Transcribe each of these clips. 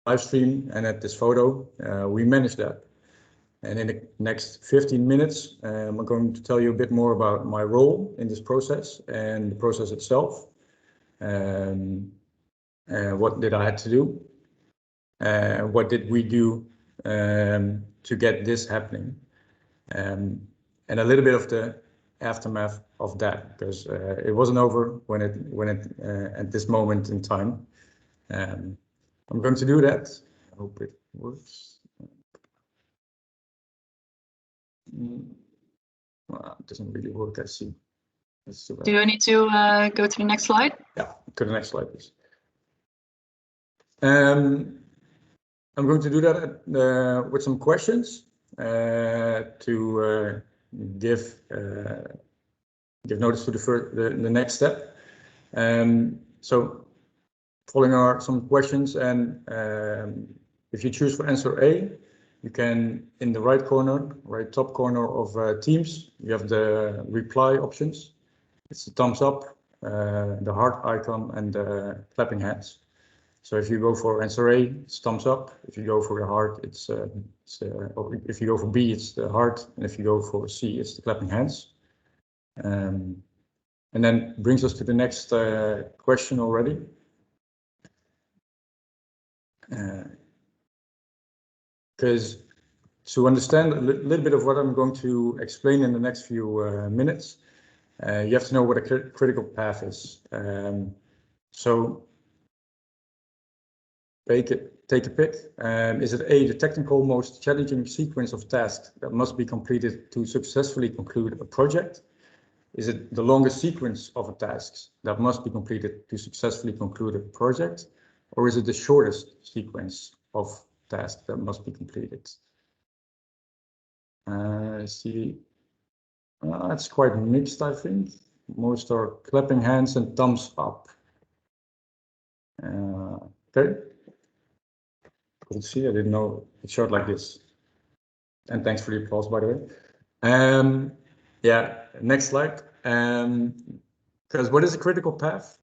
live stream and at this photo. We manage that. And in the next 15 minutes, I'm going to tell you a bit more about my role in this process and the process itself. What did I have to do? What did we do to get this happening? And a little bit of the aftermath of that, because it wasn't over when it at this moment in time. I'm going to do that. I hope it works. Well, it doesn't really work, I see. Do I need to go to the next slide? Yeah, to the next slide, please. I'm going to do that with some questions to give notice to the next step. So following some questions, and if you choose for answer A, you can, in the right top corner of Teams, you have the reply options. It's the thumbs up, the heart icon, and the clapping hands. So if you go for answer A, it's thumbs up. If you go for the heart, or if you go for B, it's the heart, and if you go for C, it's the clapping hands. And then brings us to the next question already. Because to understand a little bit of what I'm going to explain in the next few minutes, you have to know what a critical path is. So take a pick. Is it A, the technical most challenging sequence of tasks that must be completed to successfully conclude a project? Is it the longest sequence of tasks that must be completed to successfully conclude a project? Or is it the shortest sequence of tasks that must be completed? See, it's quite mixed, I think. Most are clapping hands and thumbs up. Okay. Cool to see, I didn't know it showed like this. And thanks for the applause, by the way. Yeah, next slide. Because what is a critical path?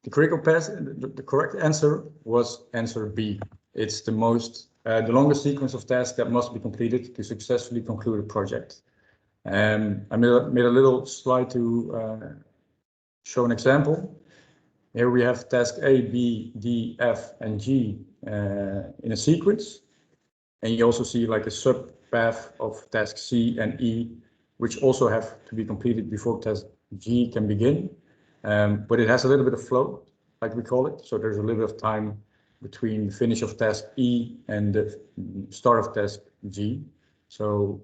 The critical path, the correct answer was answer B. It's the longest sequence of tasks that must be completed to successfully conclude a project. I made a little slide to show an example. Here we have task A, B, D, F, and G in a sequence. And you also see like a sub path of task C and E, which also have to be completed before task G can begin. But it has a little bit of flow, like we call it. So there's a little bit of time between the finish of task E and the start of task G. So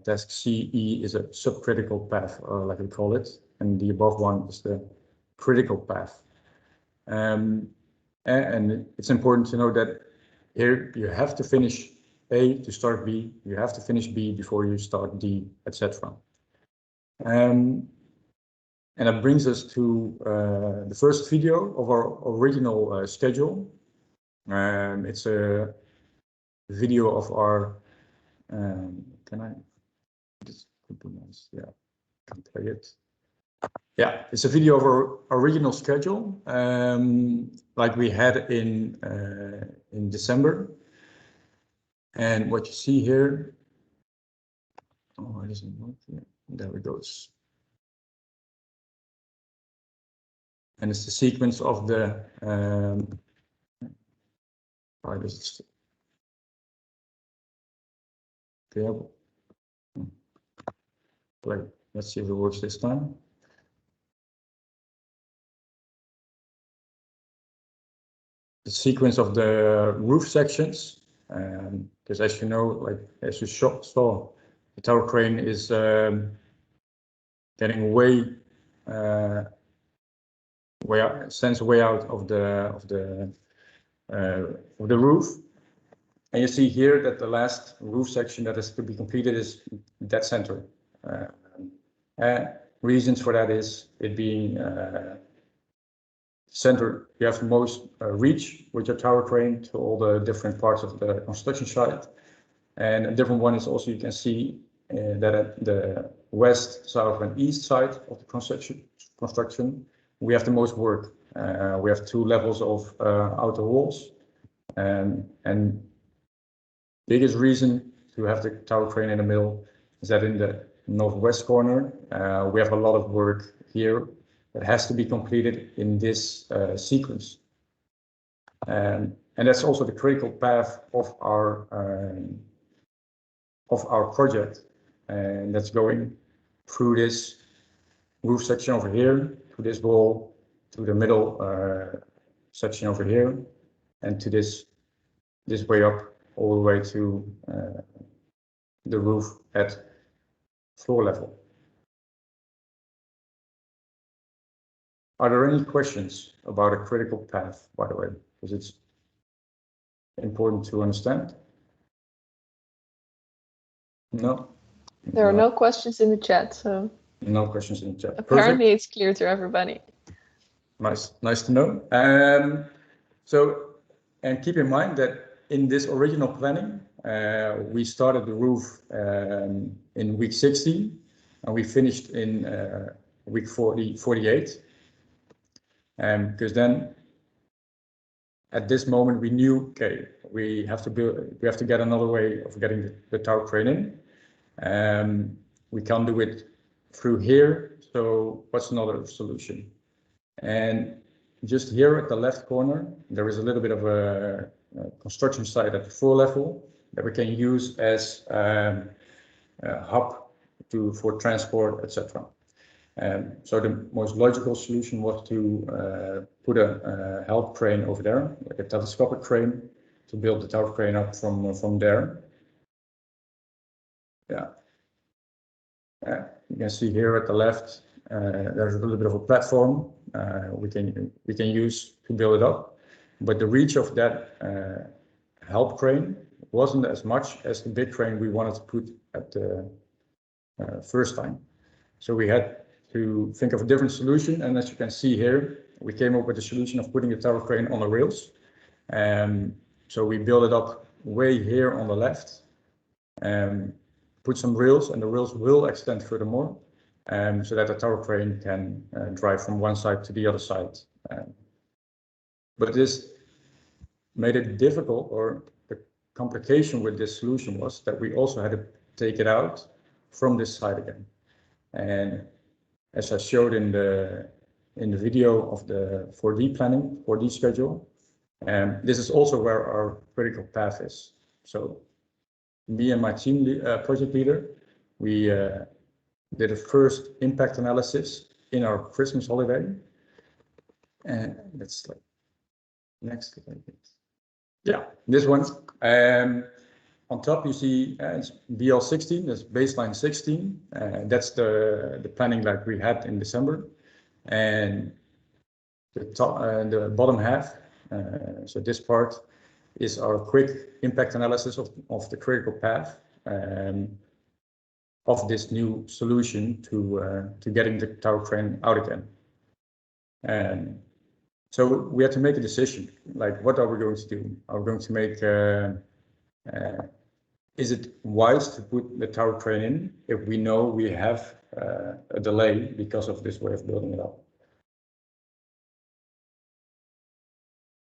task CE is a subcritical path, like we call it. And the above one is the critical path. And it's important to know that here you have to finish A to start B, you have to finish B before you start D, etc. And that brings us to the first video of our original schedule. It's a video of our, can I just put the nice, yeah, can play it. Yeah, it's a video of our original schedule, like we had in December. And what you see here, oh, it doesn't work. Yeah, there it goes. And it's the sequence of the, why does it still? Okay, play. Let's see if it works this time. The sequence of the roof sections, because as you know, like as you saw, the tower crane is getting way out, stands way out of the roof, and you see here that the last roof section that is to be completed is dead center. Reasons for that is it being center, you have the most reach with your tower crane to all the different parts of the construction site. And a different one is also, you can see that at the west, south, and east side of the construction, we have the most work We have 2 levels of outer walls, and biggest reason to have the tower crane in the middle is that in the northwest corner we have a lot of work here that has to be completed in this sequence, and that's also the critical path of our project, and that's going through this roof section over here, to this wall, to the middle section over here, and to this way up, all the way to the roof at floor level. Are there any questions about a critical path, by the way, because it's important to understand? No? There are no questions in the chat, so. No questions in the chat. Apparently Perfect. it's clear to everybody. Nice to know. And keep in mind that in this original planning, we started the roof in week 16, and we finished in week 48. Because then, at this moment, we knew, okay, we have to get another way of getting the tower crane in. We can't do it through here. So what's another solution? And just here at the left corner, there is a little bit of a construction site at the floor level that we can use as a hub for transport, etc. So the most logical solution was to put a help crane over there, like a telescopic crane, to build the tower crane up from there. Yeah. You can see here at the left, there's a little bit of a platform we can use to build it up, but the reach of that help crane wasn't as much as the big crane we wanted to put at the first time. So we had to think of a different solution, and as you can see here, we came up with the solution of putting the tower crane on the rails. So we built it up way here on the left, put some rails, and the rails will extend furthermore, so that the tower crane can drive from one side to the other side. But this made it difficult, or the complication with this solution was that we also had to take it out from this side again. And as I showed in the video of the 4D planning, 4D schedule, this is also where our critical path is. So me and my team project leader, we did a first impact analysis in our Christmas holiday, and that's like next. Yeah, this one. On top you see it's BL16, that's baseline 16. That's the planning like we had in December, and the top, the bottom half. So this part is our quick impact analysis of the critical path of this new solution to getting the tower crane out again. And so we had to make a decision, like what are we going to do? Are we going to make, is it wise to put the tower crane in if we know we have a delay because of this way of building it up?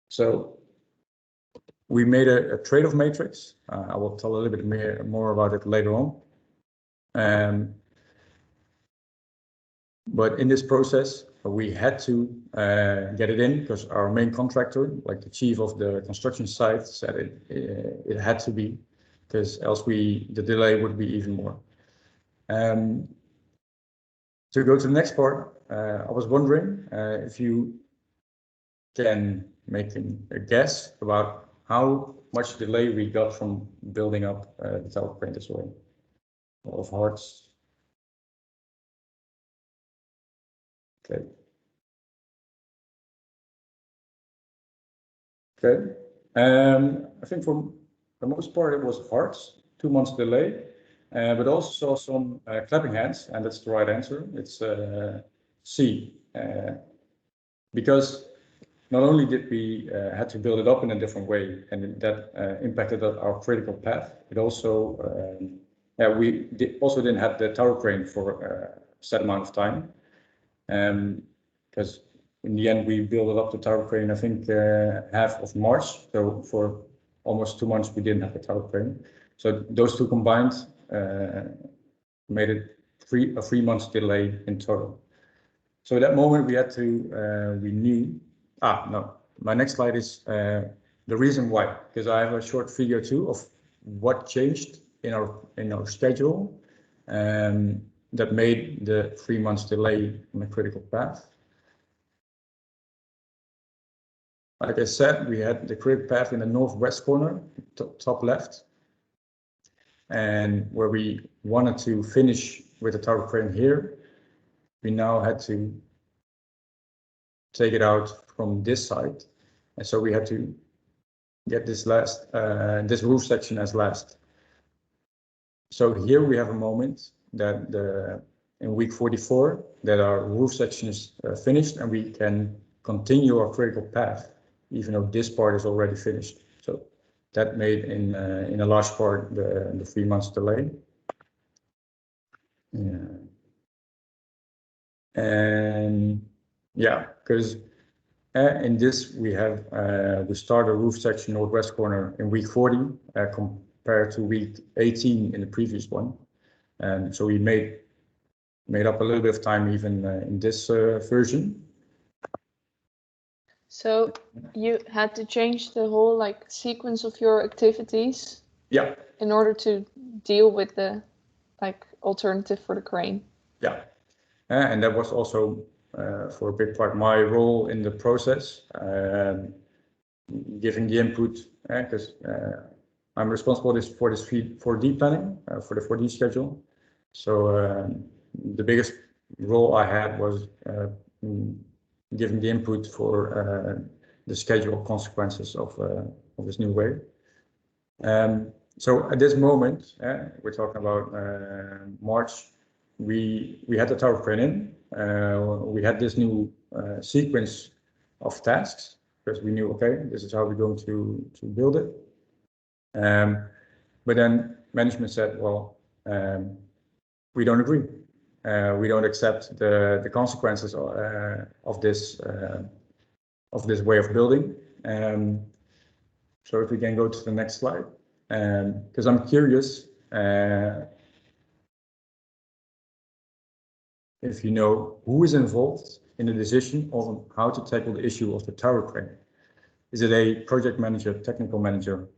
So we made a trade-off matrix. I will tell a little bit more about it later on. But in this process, we had to get it in because our main contractor, like the chief of the construction site, said it had to be, because else the delay would be even more. To go to the next part, I was wondering if you can make a guess about how much delay we got from building up the tower crane this way. A lot of hearts. Okay. Okay. I think for the most part it was hearts, 2 months delay, but also saw some clapping hands, and that's the right answer. It's C, because not only did we had to build it up in a different way, and that impacted our critical path, it also we also didn't have the tower crane for a set amount of time, because in the end, we built up the tower crane, I think, half of March. So for almost 2 months, we didn't have the tower crane. So those two combined made it a 3 months delay in total. So at that moment, we had to renew. No, my next slide is the reason why, because I have a short video too of what changed in our schedule that made the 3 months delay on the critical path. Like I said, we had the critical path in the northwest corner, top left, and where we wanted to finish with the tower crane here, we now had to take it out from this side, and so we had to get this this roof section as last. So here we have a moment that in week 44 that our roof section is finished and we can continue our critical path, even though this part is already finished. So that made in a large part the 3 months delay. Yeah. And yeah, because in this we have we start a roof section northwest corner in week 40 compared to week 18 in the previous one, and so we made up a little bit of time even in this version. So you had to change the whole like sequence of your activities. Yeah. In order to deal with the like alternative for the crane. Yeah. And that was also for a big part my role in the process, giving the input, because I'm responsible for this 4D planning, for the 4D schedule. So the biggest role I had was giving the input for the schedule consequences of this new way. So at this moment, we're talking about March, we had the tower crane in. We had this new sequence of tasks because we knew, okay, this is how we're going to build it. But then management said, well, we don't agree. We don't accept the consequences of this way of building. So if we can go to the next slide, because I'm curious if you know who is involved in the decision on how to tackle the issue of the tower crane. Is it a project manager, technical manager,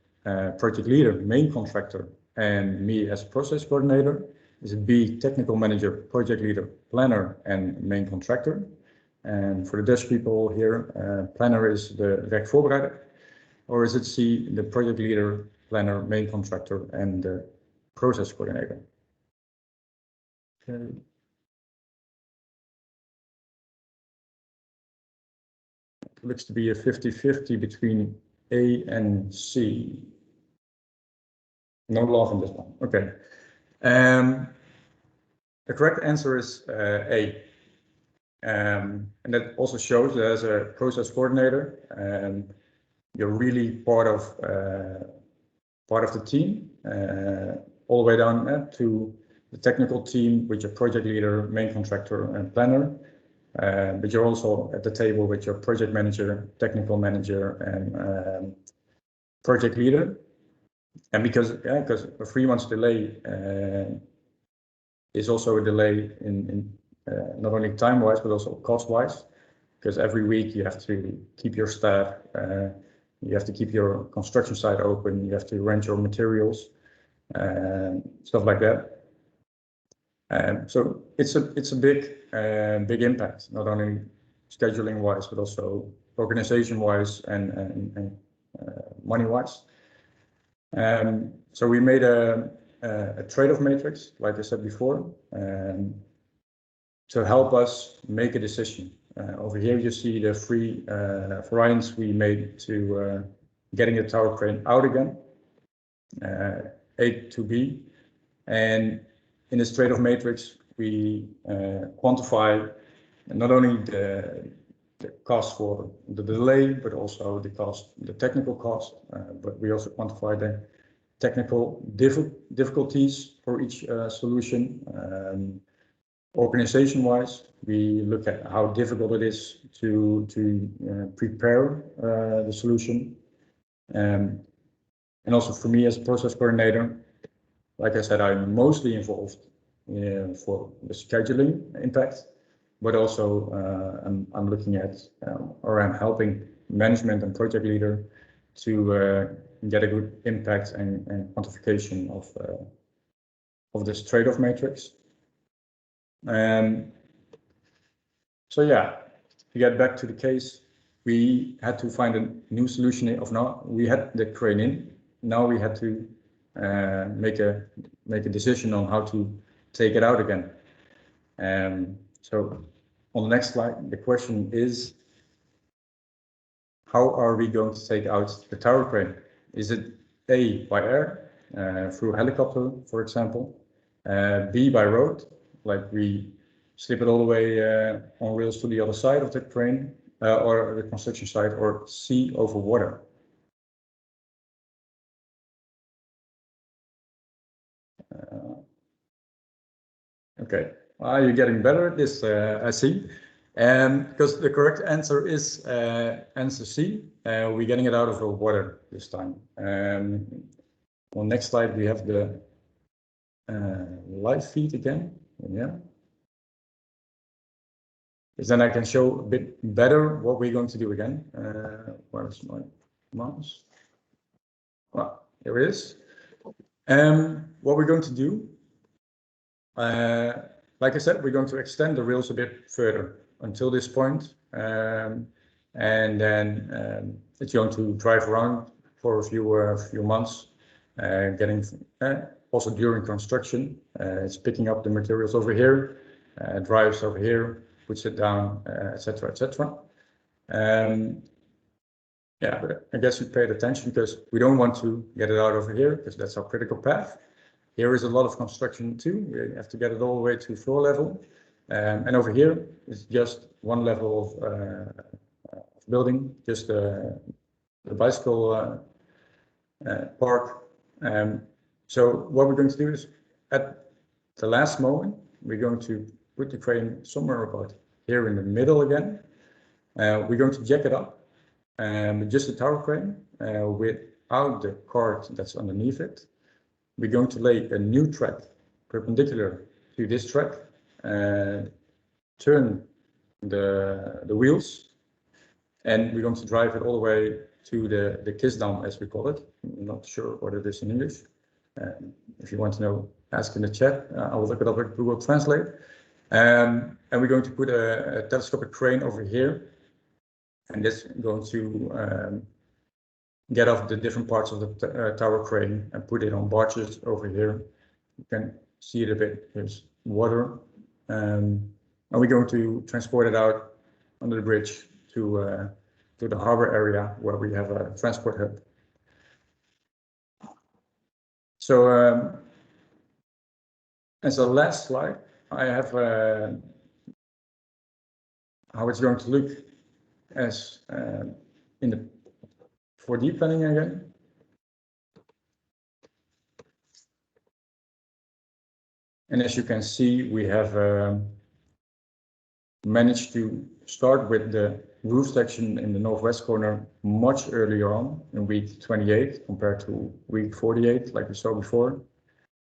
project leader, main contractor, and me as process coordinator? Is it B, technical manager, project leader, planner, and main contractor? And for the Dutch people here, planner is the werkvoorbereider. Or is it C, the project leader, planner, main contractor, and the process coordinator? Okay. It looks to be a 50-50 between A and C. No love on this one. Okay. The correct answer is A. And that also shows that as a process coordinator, you're really part of the team, all the way down to the technical team with your project leader, main contractor, and planner. But you're also at the table with your project manager, technical manager, and project leader. And because a 3 months delay is also a delay in not only time-wise, but also cost-wise, because every week you have to keep your staff, you have to keep your construction site open, you have to rent your materials, stuff like that. So it's a big impact, not only scheduling-wise, but also organization-wise and money-wise. So we made a trade-off matrix, like I said before, to help us make a decision. Over here you see the three variants we made to getting the tower crane out again, A to B. And in this trade-off matrix, we quantify not only the cost for the delay, but also the technical cost, but we also quantify the technical difficulties for each solution. Organization-wise, we look at how difficult it is to prepare the solution. And also for me as a process coordinator, like I said, I'm mostly involved for the scheduling impact, but also I'm looking at or I'm helping management and project leader to get a good impact and quantification of this trade-off matrix. So yeah, to get back to the case, we had to find a new solution of now. We had the crane in. Now we had to make a decision on how to take it out again. So on the next slide, the question is, how are we going to take out the tower crane? Is it A, by air, through a helicopter, for example, B, by road, like we slip it all the way on rails to the other side of the crane or the construction site, or C, over water? Okay, well, you're getting better at this, I see. Because the correct answer is answer C. We're getting it out of the water this time. On next slide, we have the live feed again. Yeah. Because then I can show a bit better what we're going to do again. Where's my mouse? Well, here it is. What we're going to do, like I said, we're going to extend the rails a bit further until this point, and then it's going to drive around for a few months, getting also during construction. It's picking up the materials over here, drives over here, puts it down, etc., etc. Yeah, but I guess you paid attention because we don't want to get it out over here because that's our critical path. Here is a lot of construction too. You have to get it all the way to floor level. And over here is just one level of building, just the bicycle park. So what we're going to do is at the last moment, we're going to put the crane somewhere about here in the middle again. We're going to jack it up, just the tower crane without the cart that's underneath it. We're going to lay a new track perpendicular to this track, turn the wheels, and we're going to drive it all the way to the kissdam, as we call it. I'm not sure what it is in English. If you want to know, ask in the chat. I will look it up at Google Translate. And we're going to put a telescopic crane over here, and this is going to get off the different parts of the tower crane and put it on barges over here. You can see it a bit. There's water, and we're going to transport it out under the bridge to the harbor area where we have a transport hub. So as a last slide, I have how it's going to look as in the 4D planning again. And as you can see, we have managed to start with the roof section in the northwest corner much earlier on in week 28 compared to week 48, like we saw before.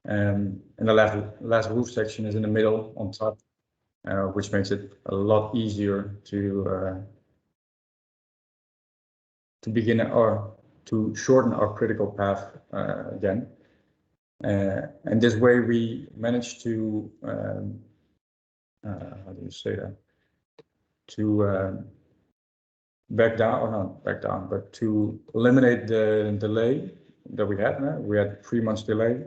And the last roof section is in the middle on top, which makes it a lot easier to begin or to shorten our critical path again. And this way we managed to, how do you say that? To back down, or not back down, but to eliminate the delay that we had. We had 3 months delay,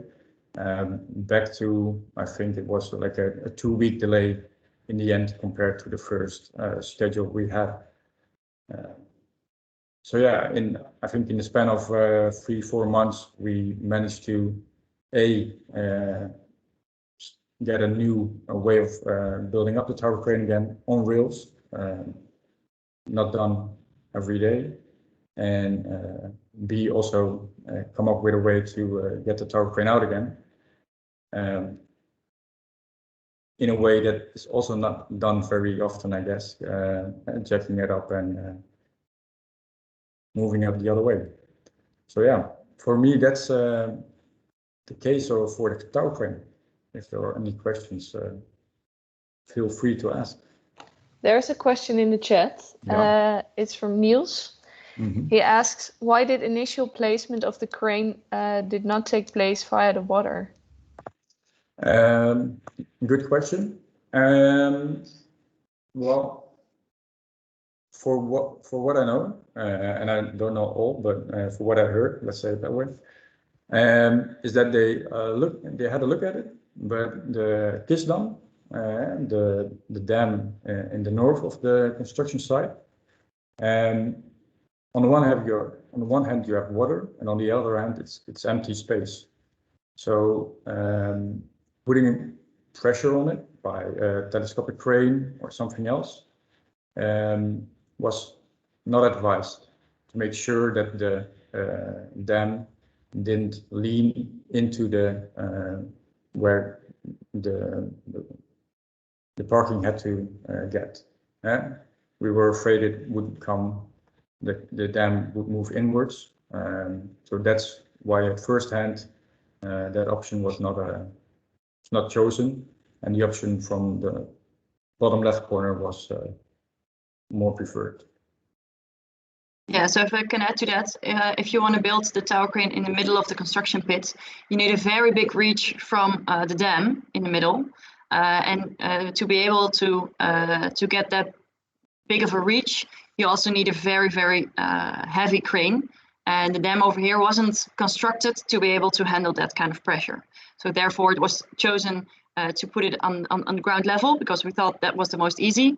back to, I think it was like a 2-week delay in the end compared to the first schedule we had. So yeah, I think in the span of 3-4 months, we managed to get a new way of building up the tower crane again on rails, not done every day, and B, also come up with a way to get the tower crane out again. in a way that is also not done very often, I guess, jacking it up and moving it the other way. So yeah, for me, that's the case for the tower crane. If there are any questions, feel free to ask. There's a question in the chat. Yeah. It's from Niels. He asks, why did initial placement of the crane did not take place via the water? Good question. Well, for what I know, and I don't know all, but for what I heard, let's say it that way, is that they had a look at it, but the Kisdam, the dam in the north of the construction site, and on the one hand you have water, and on the other hand it's empty space. So putting pressure on it by a telescopic crane or something else was not advised, to make sure that the dam didn't lean into the where the parking had to get. We were afraid it would come, the dam would move inwards. So that's why at first hand that option was not chosen, and the option from the bottom left corner was more preferred. Yeah, so if I can add to that, if you want to build the tower crane in the middle of the construction pit, you need a very big reach from the dam in the middle, and to be able to get that big of a reach, you also need a very, very heavy crane. And the dam over here wasn't constructed to be able to handle that kind of pressure. So therefore it was chosen to put it on the ground level, because we thought that was the most easy.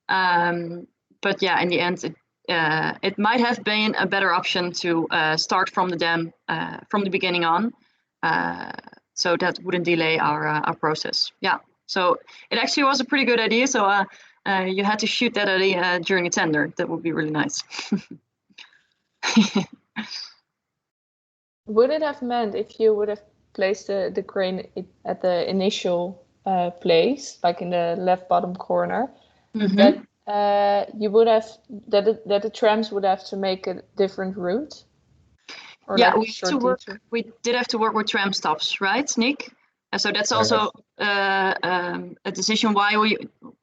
But yeah, in the end, it might have been a better option to start from the dam from the beginning on. So that wouldn't delay our process. Yeah, so it actually was a pretty good idea. So you had to shoot that idea during a tender. That would be really nice. Would it have meant, if you would have placed the crane at the initial place, like in the left bottom corner, that you would have that the trams would have to make a different route? Or Yeah, like we did have to work with tram stops, right, Nick? So that's also a decision why we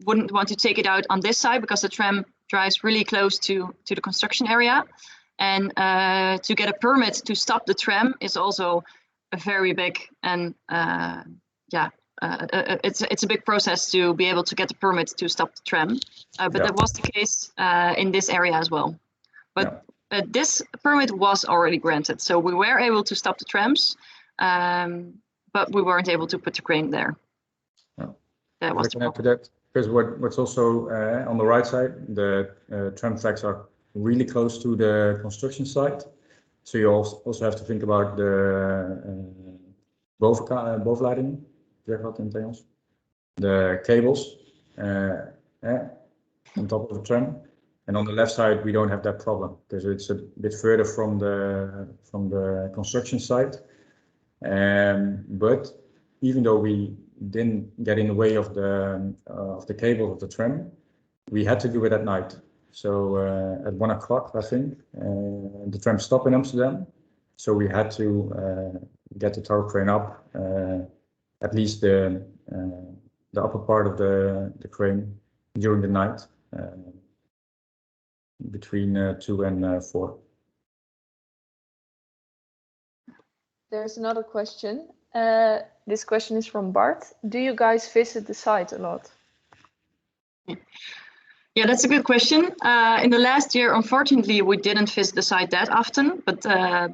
wouldn't want to take it out on this side, because the tram drives really close to the construction area. And to get a permit to stop the tram is also a very big, and it's a big process to be able to get the permit to stop the tram. But that was the case in this area as well. But this permit was already granted, so we were able to stop the trams, but we weren't able to put the crane there. That was the problem. To that, because what's also on the right side, the tram tracks are really close to the construction site, so you also have to think about the bovenleiding, zeg wat in het Engels, the cables on top of the tram, and on the left side we don't have that problem because it's a bit further from the construction site. But even though we didn't get in the way of the cable of the tram, we had to do it at night. So at 1 o'clock, I think, the tram stopped in Amsterdam. So we had to get the tower crane up, at least the upper part of the crane during the night, between 2 and 4. There's another question. This question is from Bart. Do you guys visit the site a lot? Yeah, that's a good question. In the last year, unfortunately, we didn't visit the site that often, but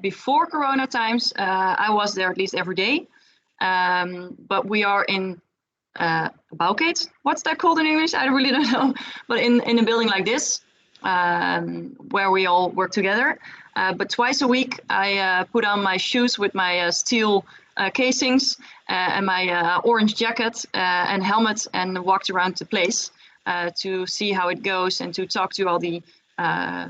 before Corona times, I was there at least every day. But we are in Bouwkate. What's that called in English? I really don't know. But in a building like this, where we all work together. But twice a week, I put on my shoes with my steel casings and my orange jacket and helmet and walked around the place. To see how it goes and to talk to all the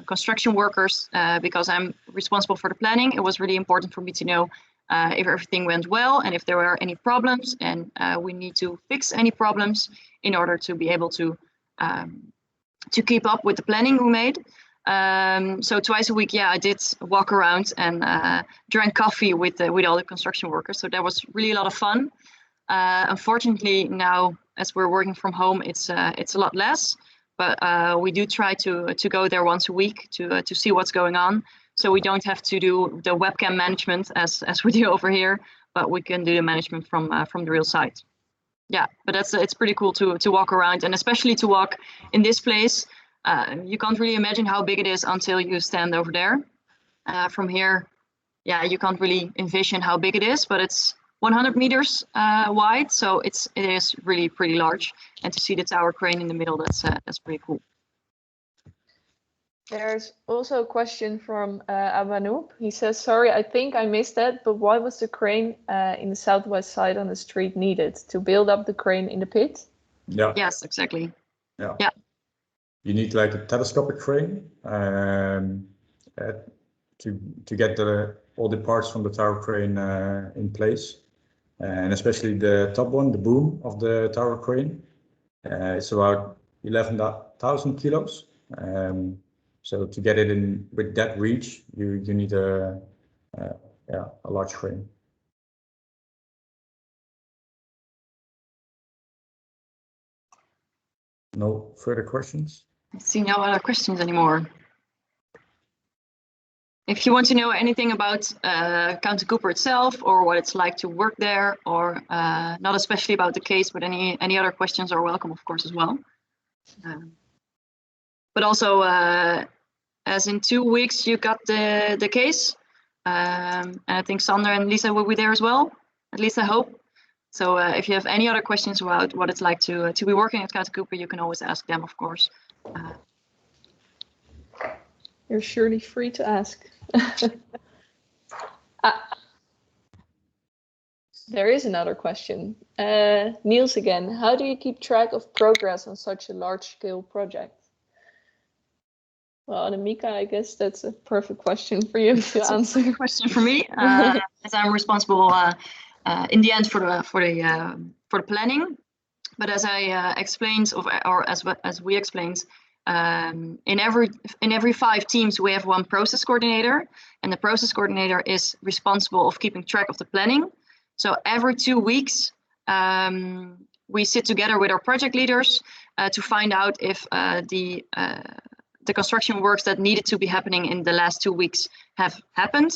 construction workers, because I'm responsible for the planning. It was really important for me to know if everything went well and if there were any problems, and we need to fix any problems in order to be able to keep up with the planning we made. So twice a week, I did walk around and drank coffee with all the construction workers. So that was really a lot of fun. Unfortunately, now as we're working from home, it's a lot less. But we do try to go there once a week to see what's going on. So we don't have to do the webcam management as we do over here, but we can do the management from the real site. Yeah, but it's pretty cool to walk around, and especially to walk in this place. You can't really imagine how big it is until you stand over there. From here, you can't really envision how big it is, but it's 100 meters wide, so it is really pretty large. And to see the tower crane in the middle, that's pretty cool. There's also a question from Abanoub. He says, sorry, I think I missed that, but why was the crane in the southwest side on the street needed? To build up the crane in the pit? Yeah. Yes, exactly. Yeah. You need like a telescopic crane to get all the parts from the tower crane in place. And especially the top one, the boom of the tower crane. It's about 11,000 kilos. So to get it in with that reach, you need a large crane. No further questions? I see no other questions anymore. If you want to know anything about County Cooper itself, or what it's like to work there, or not especially about the case, but any other questions are welcome, of course, as well. But also, as in 2 weeks, you got the case, and I think Sander and Lisa will be there as well. At least I hope. So if you have any other questions about what it's like to be working at County Cooper, you can always ask them, of course. You're surely free to ask. There is another question. Niels again. How do you keep track of progress on such a large-scale project? Well, Annemieke, I guess that's a perfect question for you to answer. A question for me, as I'm responsible in the end for the planning. But as I explained, or as we explained, in every 5 teams we have one process coordinator, and the process coordinator is responsible of keeping track of the planning. So every 2 weeks we sit together with our project leaders to find out if the construction works that needed to be happening in the last 2 weeks have happened,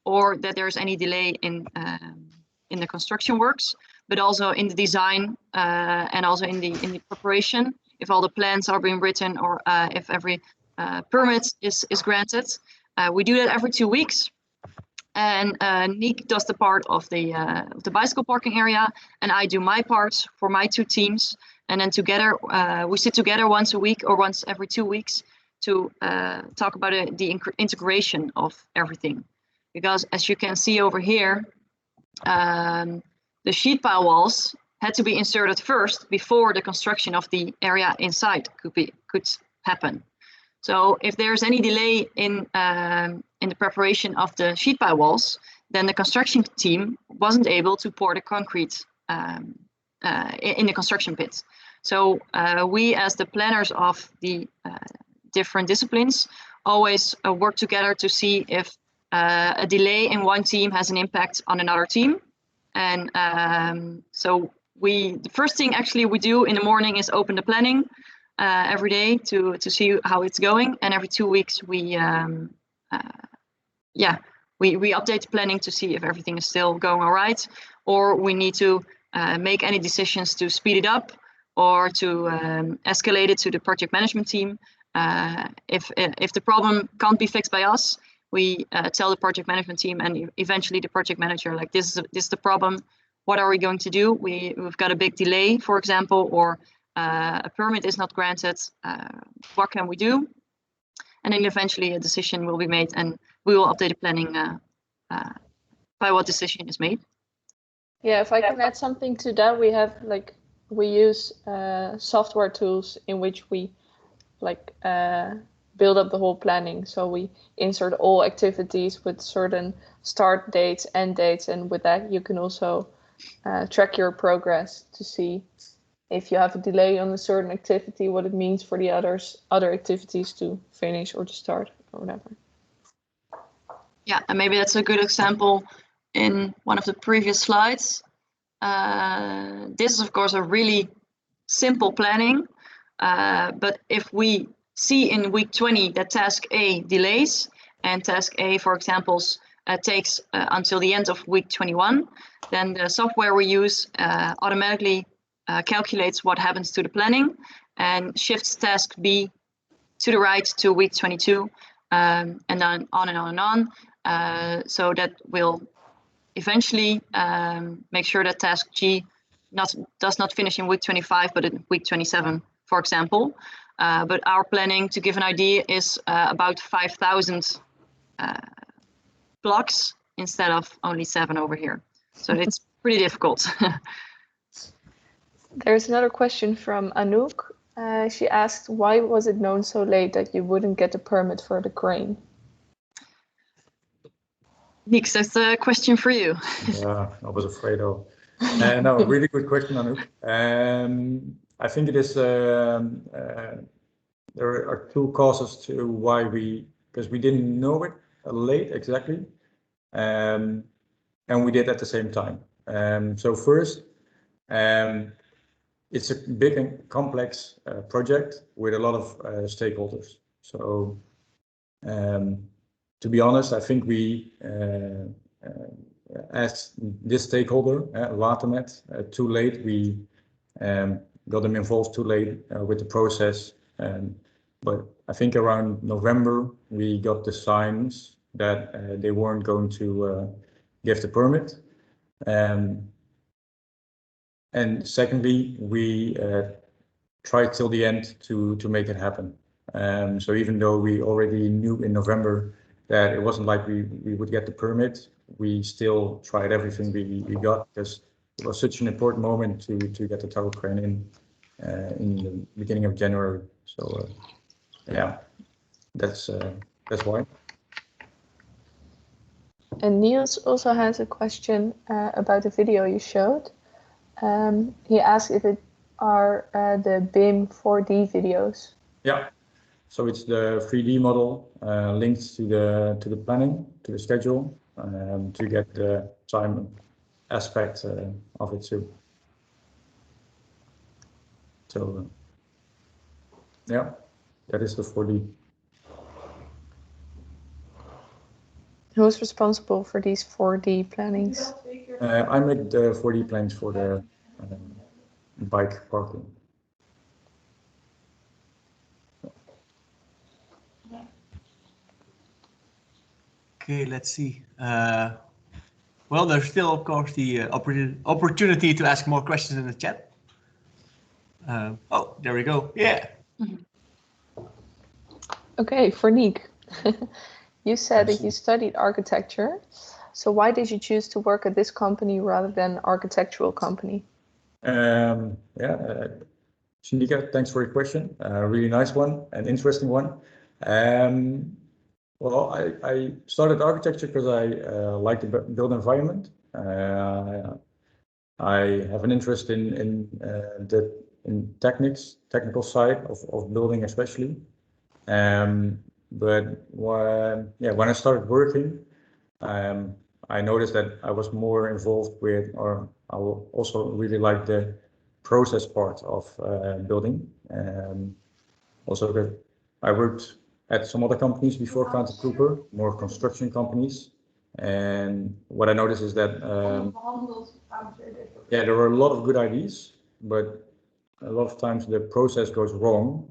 or that there's any delay in the construction works, but also in the design and also in the preparation, if all the plans are being written, or if every permit is granted. We do that every 2 weeks. And Niek does the part of the bicycle parking area, and I do my part for my 2 teams. And then together, we sit together once a week or once every 2 weeks to talk about the integration of everything. Because as you can see over here, the sheet pile walls had to be inserted first before the construction of the area inside could happen. So if there's any delay in the preparation of the sheet pile walls, then the construction team wasn't able to pour the concrete in the construction pit. So we, as the planners of the different disciplines, always work together to see if a delay in one team has an impact on another team. And so the first thing actually we do in the morning is open the planning every day to see how it's going, and every 2 weeks we update the planning to see if everything is still going all right, or we need to make any decisions to speed it up or to escalate it to the project management team. If the problem can't be fixed by us, we tell the project management team and eventually the project manager, like, this is the problem. What are we going to do? We've got a big delay, for example, or a permit is not granted. What can we do? And then eventually a decision will be made, and we will update the planning by what decision is made. Yeah, if I can add something to that, we use software tools in which we build up the whole planning. So we insert all activities with certain start dates, end dates, and with that you can also track your progress to see if you have a delay on a certain activity, what it means for the other activities to finish or to start or whatever. Yeah, and maybe that's a good example in one of the previous slides. This is of course a really simple planning, but if we see in week 20 that task A delays and task A, for example, takes until the end of week 21, then the software we use automatically calculates what happens to the planning and shifts task B to the right to week 22, and then on and on and on. So that will eventually make sure that task G does not finish in week 25, but in week 27, for example. But our planning, to give an idea, is about 5,000 blocks instead of only 7 over here. So it's pretty difficult. There's another question from Anouk. She asked, why was it known so late that you wouldn't get a permit for the crane? Nix, that's a question for you. Yeah, I was afraid of. No, really good question, Anouk. I think it is, there are two causes to why because we didn't know it late exactly, and we did at the same time. So first, it's a big and complex project with a lot of stakeholders. So to be honest, I think we asked this stakeholder, Waternet, too late. We got them involved too late with the process. But I think around November, we got the signs that they weren't going to give the permit. And secondly, we tried till the end to make it happen. So even though we already knew in November that it wasn't like we would get the permit, we still tried everything we got, because it was such an important moment to get the tower crane in the beginning of January. So yeah, that's why. And Niels also has a question about the video you showed. He asked if it are the BIM 4D videos. Yeah, so it's the 3D model linked to the planning, to the schedule, to get the time aspect of it too. So yeah, that is the 4D. Who's responsible for these 4D plannings? I make the 4D plans for the bike parking. Okay, let's see. Well, there's still, of course, the opportunity to ask more questions in the chat. Oh, there we go. Yeah. Okay, for Nick. You said that you studied architecture. So why did you choose to work at this company rather than architectural company? Shanika, thanks for your question. Really nice one, an interesting one. Well, I started architecture because I like the built environment. I have an interest in technical side of building especially. But when I started working, I noticed that I was more involved with, or I also really like the process part of building. Also that I worked at some other companies before Counter Cooper, more construction companies. And what I noticed is that, there were a lot of good ideas, but a lot of times the process goes wrong,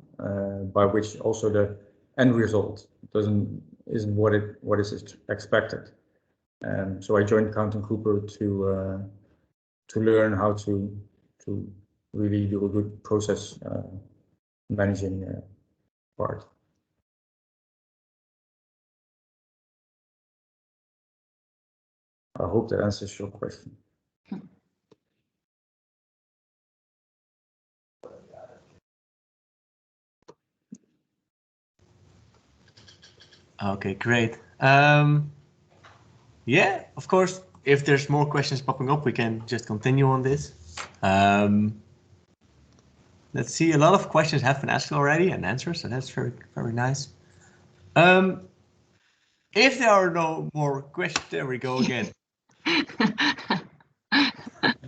by which also the end result isn't what is expected. So I joined Counter Cooper to learn how to really do a good process managing part. I hope that answers your question. Okay, great. Yeah, of course, if there's more questions popping up, we can just continue on this. Let's see, a lot of questions have been asked already and answered, so that's very, very nice. If there are no more questions, there we go again.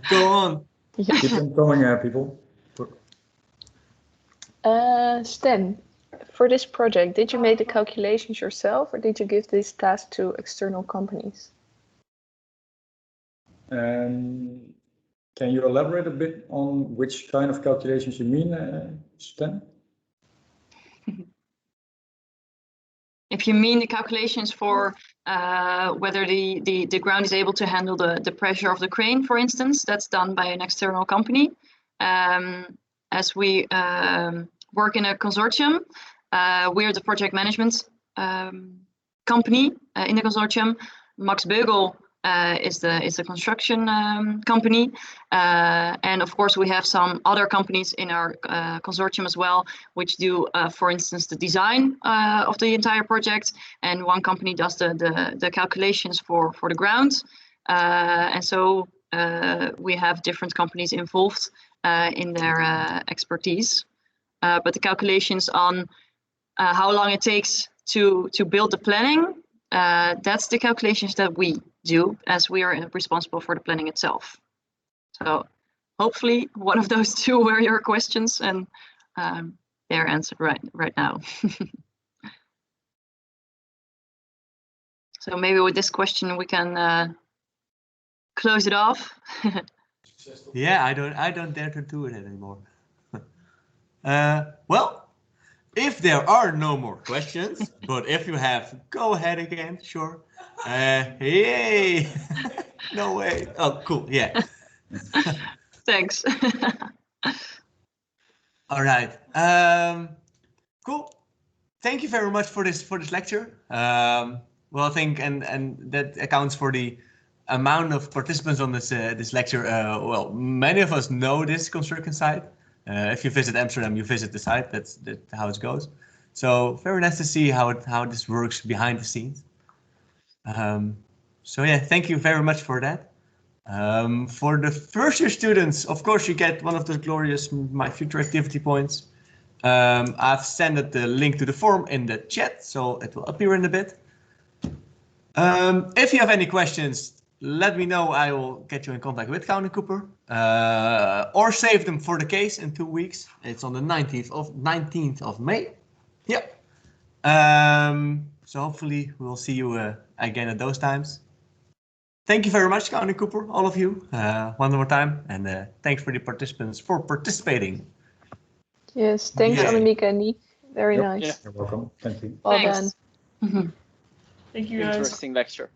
Go on. Keep them going, people. Sten, for this project, did you make the calculations yourself or did you give this task to external companies? Can you elaborate a bit on which kind of calculations you mean, Sten? If you mean the calculations for whether the ground is able to handle the pressure of the crane, for instance, that's done by an external company. As we work in a consortium, we're the project management company in the consortium. Max Beugel is the construction company, and of course we have some other companies in our consortium as well, which do, for instance, the design of the entire project, and one company does the calculations for the ground, and so we have different companies involved in their expertise, but the calculations on how long it takes to build the planning, that's the calculations that we do, as we are responsible for the planning itself. So hopefully one of those two were your questions, and they're answered right now. So maybe with this question we can close it off. Yeah, I don't dare to do it anymore. Well, if there are no more questions, but if you have, go ahead again, sure. Yay! No way. Oh, cool. Yeah. Thanks. All right. Cool. Thank you very much for this lecture. Well, I think and that accounts for the amount of participants on this lecture. Well, many of us know this construction site. If you visit Amsterdam, you visit the site. That's how it goes. So very nice to see how this works behind the scenes. So yeah, thank you very much for that. For the first year students, of course, you get one of those glorious My Future Activity points. I've sent the link to the form in the chat, so it will appear in a bit. If you have any questions, let me know. I will get you in contact with Count & Cooper, or save them for the case in 2 weeks. It's on the 19th of May. Yep. So hopefully we'll see you again at those times. Thank you very much, Count & Cooper, all of you, one more time, and thanks for the participants for participating. Yes, thanks, Annemieke and Nick. Very nice. Yeah. You're welcome. Thank you. Well done. Mm-hmm. Thank you, guys. Interesting lecture.